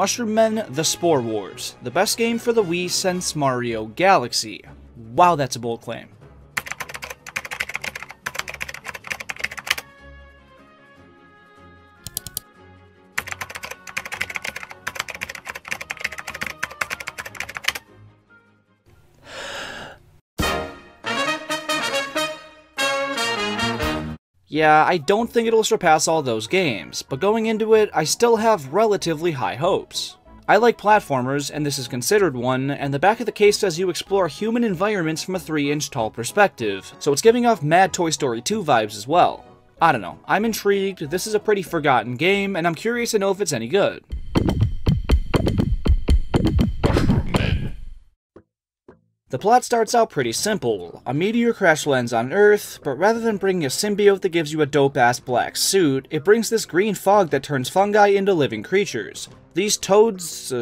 Mushroom Men: The Spore Wars, the best game for the Wii since Mario Galaxy. Wow, that's a bold claim. Yeah, I don't think it'll surpass all those games, but going into it, I still have relatively high hopes. I like platformers, and this is considered one, and the back of the case says you explore human environments from a 3-inch tall perspective, so it's giving off mad Toy Story 2 vibes as well. I don't know, I'm intrigued, this is a pretty forgotten game, and I'm curious to know if it's any good. The plot starts out pretty simple. A meteor crash lands on Earth, but rather than bringing a symbiote that gives you a dope-ass black suit, it brings this green fog that turns fungi into living creatures. These toads,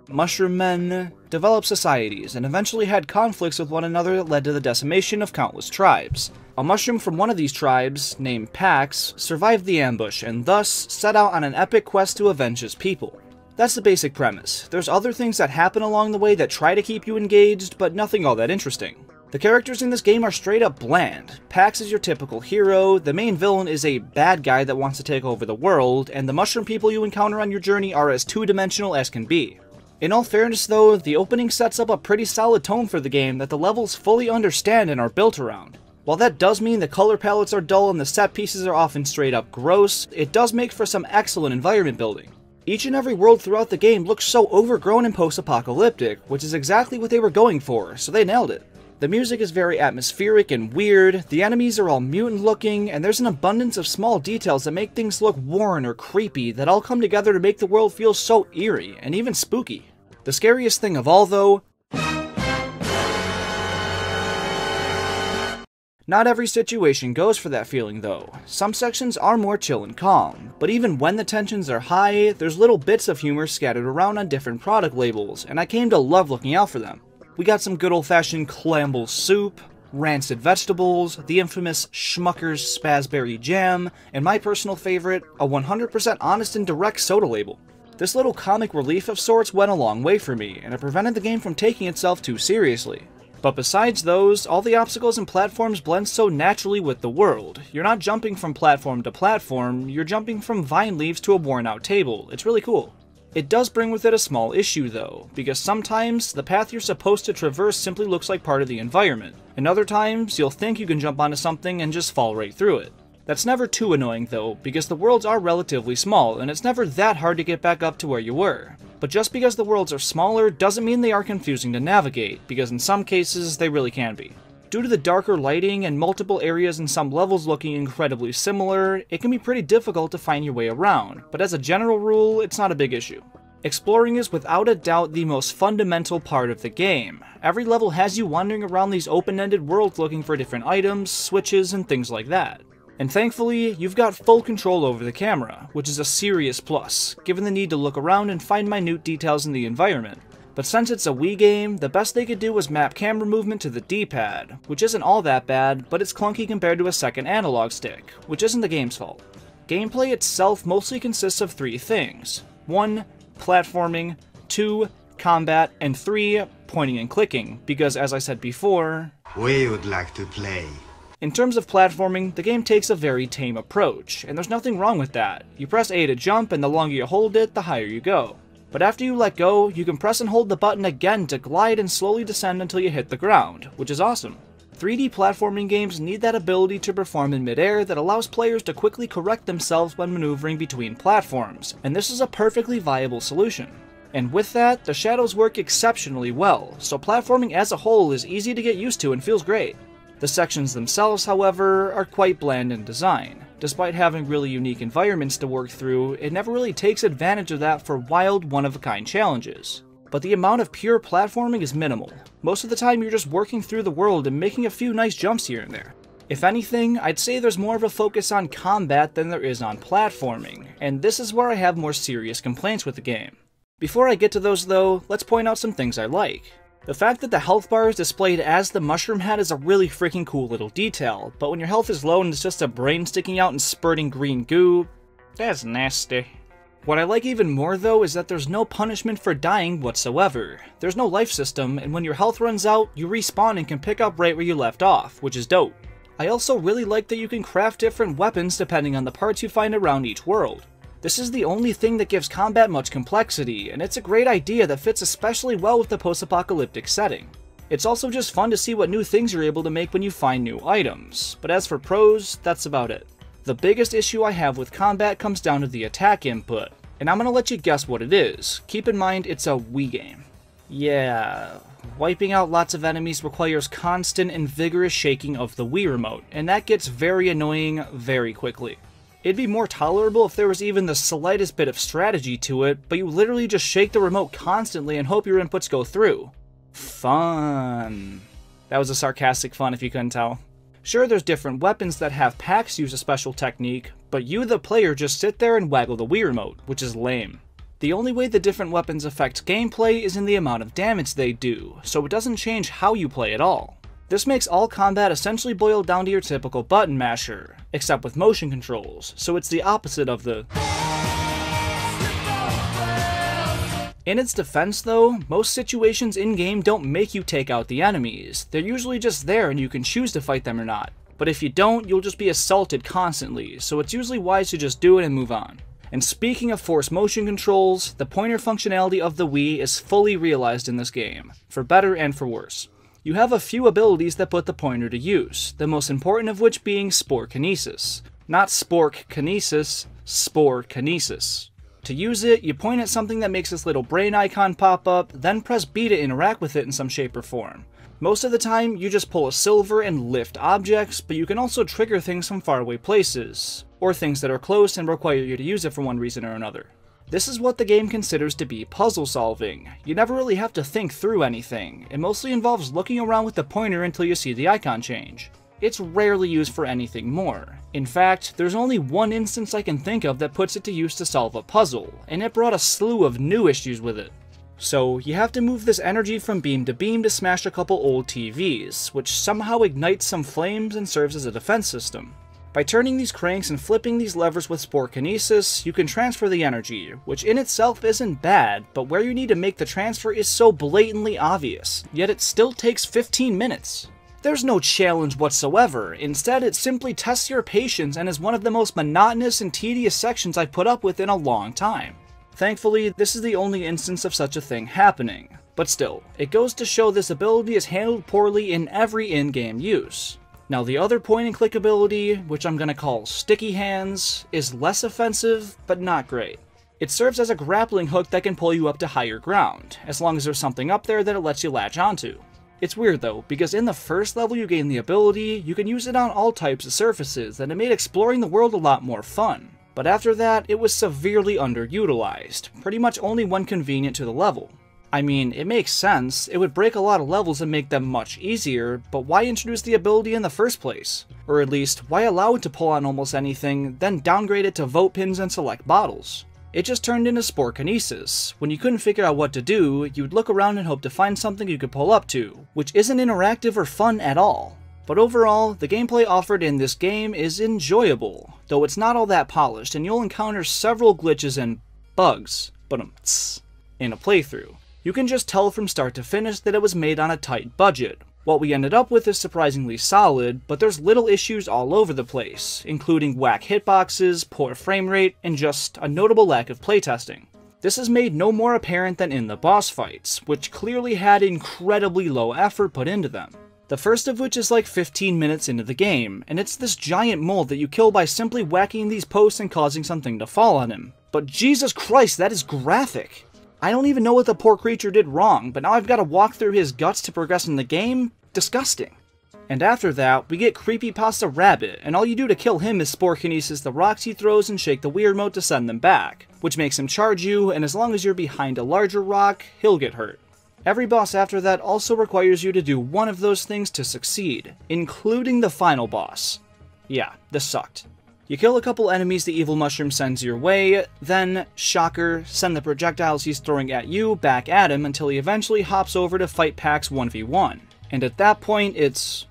mushroom men, developed societies, and eventually had conflicts with one another that led to the decimation of countless tribes. A mushroom from one of these tribes, named Pax, survived the ambush, and thus set out on an epic quest to avenge his people. That's the basic premise. There's other things that happen along the way that try to keep you engaged, but nothing all that interesting. The characters in this game are straight up bland. Pax is your typical hero, the main villain is a bad guy that wants to take over the world, and the mushroom people you encounter on your journey are as two-dimensional as can be. In all fairness though, the opening sets up a pretty solid tone for the game that the levels fully understand and are built around. While that does mean the color palettes are dull and the set pieces are often straight up gross, it does make for some excellent environment building. Each and every world throughout the game looks so overgrown and post-apocalyptic, which is exactly what they were going for, so they nailed it. The music is very atmospheric and weird, the enemies are all mutant looking, and there's an abundance of small details that make things look worn or creepy that all come together to make the world feel so eerie, and even spooky. The scariest thing of all though, not every situation goes for that feeling though. Some sections are more chill and calm, but even when the tensions are high, there's little bits of humor scattered around on different product labels, and I came to love looking out for them. We got some good old-fashioned clamble soup, rancid vegetables, the infamous Schmucker's Spazberry Jam, and my personal favorite, a 100% honest and direct soda label. This little comic relief of sorts went a long way for me, and it prevented the game from taking itself too seriously. But besides those, all the obstacles and platforms blend so naturally with the world. You're not jumping from platform to platform, you're jumping from vine leaves to a worn out table. It's really cool. It does bring with it a small issue though, because sometimes the path you're supposed to traverse simply looks like part of the environment, and other times you'll think you can jump onto something and just fall right through it. That's never too annoying though, because the worlds are relatively small, and it's never that hard to get back up to where you were. But just because the worlds are smaller doesn't mean they are confusing to navigate, because in some cases they really can be. Due to the darker lighting and multiple areas and some levels looking incredibly similar, it can be pretty difficult to find your way around, but as a general rule, it's not a big issue. Exploring is without a doubt the most fundamental part of the game. Every level has you wandering around these open-ended worlds looking for different items, switches, and things like that. And thankfully, you've got full control over the camera, which is a serious plus, given the need to look around and find minute details in the environment. But since it's a Wii game, the best they could do was map camera movement to the D-pad, which isn't all that bad, but it's clunky compared to a second analog stick, which isn't the game's fault. Gameplay itself mostly consists of 3 things. 1. Platforming, 2. Combat, and 3. Pointing and clicking, because as I said before, we would like to play. In terms of platforming, the game takes a very tame approach, and there's nothing wrong with that. You press A to jump, and the longer you hold it, the higher you go. But after you let go, you can press and hold the button again to glide and slowly descend until you hit the ground, which is awesome. 3D platforming games need that ability to perform in midair that allows players to quickly correct themselves when maneuvering between platforms, and this is a perfectly viable solution. And with that, the shadows work exceptionally well, so platforming as a whole is easy to get used to and feels great. The sections themselves, however, are quite bland in design. Despite having really unique environments to work through, it never really takes advantage of that for wild, one-of-a-kind challenges. But the amount of pure platforming is minimal. Most of the time you're just working through the world and making a few nice jumps here and there. If anything, I'd say there's more of a focus on combat than there is on platforming, and this is where I have more serious complaints with the game. Before I get to those though, let's point out some things I like. The fact that the health bar is displayed as the mushroom head is a really freaking cool little detail, but when your health is low and it's just a brain sticking out and spurting green goo, that's nasty. What I like even more though is that there's no punishment for dying whatsoever. There's no life system, and when your health runs out, you respawn and can pick up right where you left off, which is dope. I also really like that you can craft different weapons depending on the parts you find around each world. This is the only thing that gives combat much complexity, and it's a great idea that fits especially well with the post-apocalyptic setting. It's also just fun to see what new things you're able to make when you find new items, but as for pros, that's about it. The biggest issue I have with combat comes down to the attack input, and I'm gonna let you guess what it is. Keep in mind it's a Wii game. Yeah, wiping out lots of enemies requires constant and vigorous shaking of the Wii remote, and that gets very annoying very quickly. It'd be more tolerable if there was even the slightest bit of strategy to it, but you literally just shake the remote constantly and hope your inputs go through. Fun. That was a sarcastic fun if you couldn't tell. Sure, there's different weapons that have packs use a special technique, but you the player just sit there and waggle the Wii remote, which is lame. The only way the different weapons affect gameplay is in the amount of damage they do, so it doesn't change how you play at all. This makes all combat essentially boil down to your typical button masher, except with motion controls, so it's the opposite of the... In its defense though, most situations in-game don't make you take out the enemies. They're usually just there and you can choose to fight them or not. But if you don't, you'll just be assaulted constantly, so it's usually wise to just do it and move on. And speaking of force motion controls, the pointer functionality of the Wii is fully realized in this game, for better and for worse. You have a few abilities that put the pointer to use, the most important of which being Spore Kinesis. Not Spork Kinesis, Spore Kinesis. To use it, you point at something that makes this little brain icon pop up, then press B to interact with it in some shape or form. Most of the time, you just pull a silver and lift objects, but you can also trigger things from faraway places, or things that are close and require you to use it for one reason or another. This is what the game considers to be puzzle solving. You never really have to think through anything. It mostly involves looking around with the pointer until you see the icon change. It's rarely used for anything more. In fact, there's only one instance I can think of that puts it to use to solve a puzzle, and it brought a slew of new issues with it. So, you have to move this energy from beam to beam to smash a couple old TVs, which somehow ignites some flames and serves as a defense system. By turning these cranks and flipping these levers with Spore Kinesis, you can transfer the energy, which in itself isn't bad, but where you need to make the transfer is so blatantly obvious, yet it still takes 15 minutes. There's no challenge whatsoever, instead it simply tests your patience and is one of the most monotonous and tedious sections I've put up with in a long time. Thankfully, this is the only instance of such a thing happening, but still, it goes to show this ability is handled poorly in every in-game use. Now the other point and click ability, which I'm gonna call Sticky Hands, is less offensive, but not great. It serves as a grappling hook that can pull you up to higher ground, as long as there's something up there that it lets you latch onto. It's weird though, because in the first level you gain the ability, you can use it on all types of surfaces, and it made exploring the world a lot more fun. But after that, it was severely underutilized, pretty much only when convenient to the level. I mean, it makes sense, it would break a lot of levels and make them much easier, but why introduce the ability in the first place? Or at least, why allow it to pull on almost anything, then downgrade it to vote pins and select bottles? It just turned into Spore Kinesis. When you couldn't figure out what to do, you'd look around and hope to find something you could pull up to, which isn't interactive or fun at all. But overall, the gameplay offered in this game is enjoyable, though it's not all that polished and you'll encounter several glitches and bugs, in a playthrough. You can just tell from start to finish that it was made on a tight budget. What we ended up with is surprisingly solid, but there's little issues all over the place, including whack hitboxes, poor frame rate, and just a notable lack of playtesting. This is made no more apparent than in the boss fights, which clearly had incredibly low effort put into them. The first of which is like 15 minutes into the game, and it's this giant mole that you kill by simply whacking these posts and causing something to fall on him. But Jesus Christ, that is graphic! I don't even know what the poor creature did wrong, but now I've got to walk through his guts to progress in the game? Disgusting. And after that, we get Creepypasta Rabbit, and all you do to kill him is Spore Kinesis the rocks he throws and shake the Wii remote to send them back, which makes him charge you, and as long as you're behind a larger rock, he'll get hurt. Every boss after that also requires you to do one of those things to succeed, including the final boss. Yeah, this sucked. You kill a couple enemies the evil mushroom sends your way, then, shocker, send the projectiles he's throwing at you back at him until he eventually hops over to fight Pax 1v1. And at that point, it's...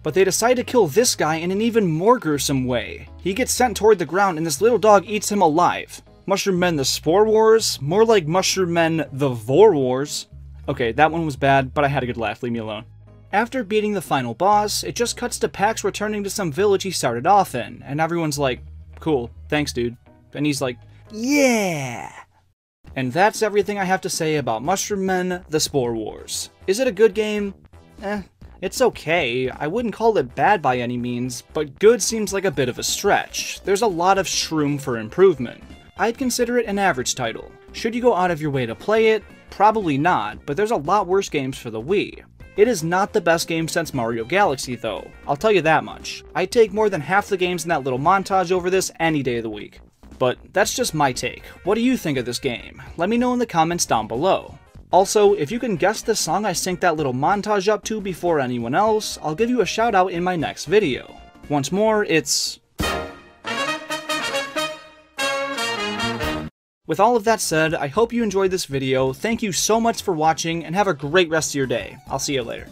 But they decide to kill this guy in an even more gruesome way. He gets sent toward the ground and this little dog eats him alive. Mushroom Men the Spore Wars? More like Mushroom Men the Vor Wars. Okay, that one was bad, but I had a good laugh, leave me alone. After beating the final boss, it just cuts to Pax returning to some village he started off in, and everyone's like, cool, thanks dude. And he's like, yeah! And that's everything I have to say about Mushroom Men the Spore Wars. Is it a good game? It's okay. I wouldn't call it bad by any means, but good seems like a bit of a stretch. There's a lot of shroom for improvement. I'd consider it an average title. Should you go out of your way to play it? Probably not, but there's a lot worse games for the Wii. It is not the best game since Mario Galaxy though, I'll tell you that much. I'd take more than half the games in that little montage over this any day of the week. But that's just my take. What do you think of this game? Let me know in the comments down below. Also, if you can guess the song I synced that little montage up to before anyone else, I'll give you a shout out in my next video. Once more, it's... With all of that said, I hope you enjoyed this video, thank you so much for watching, and have a great rest of your day. I'll see you later.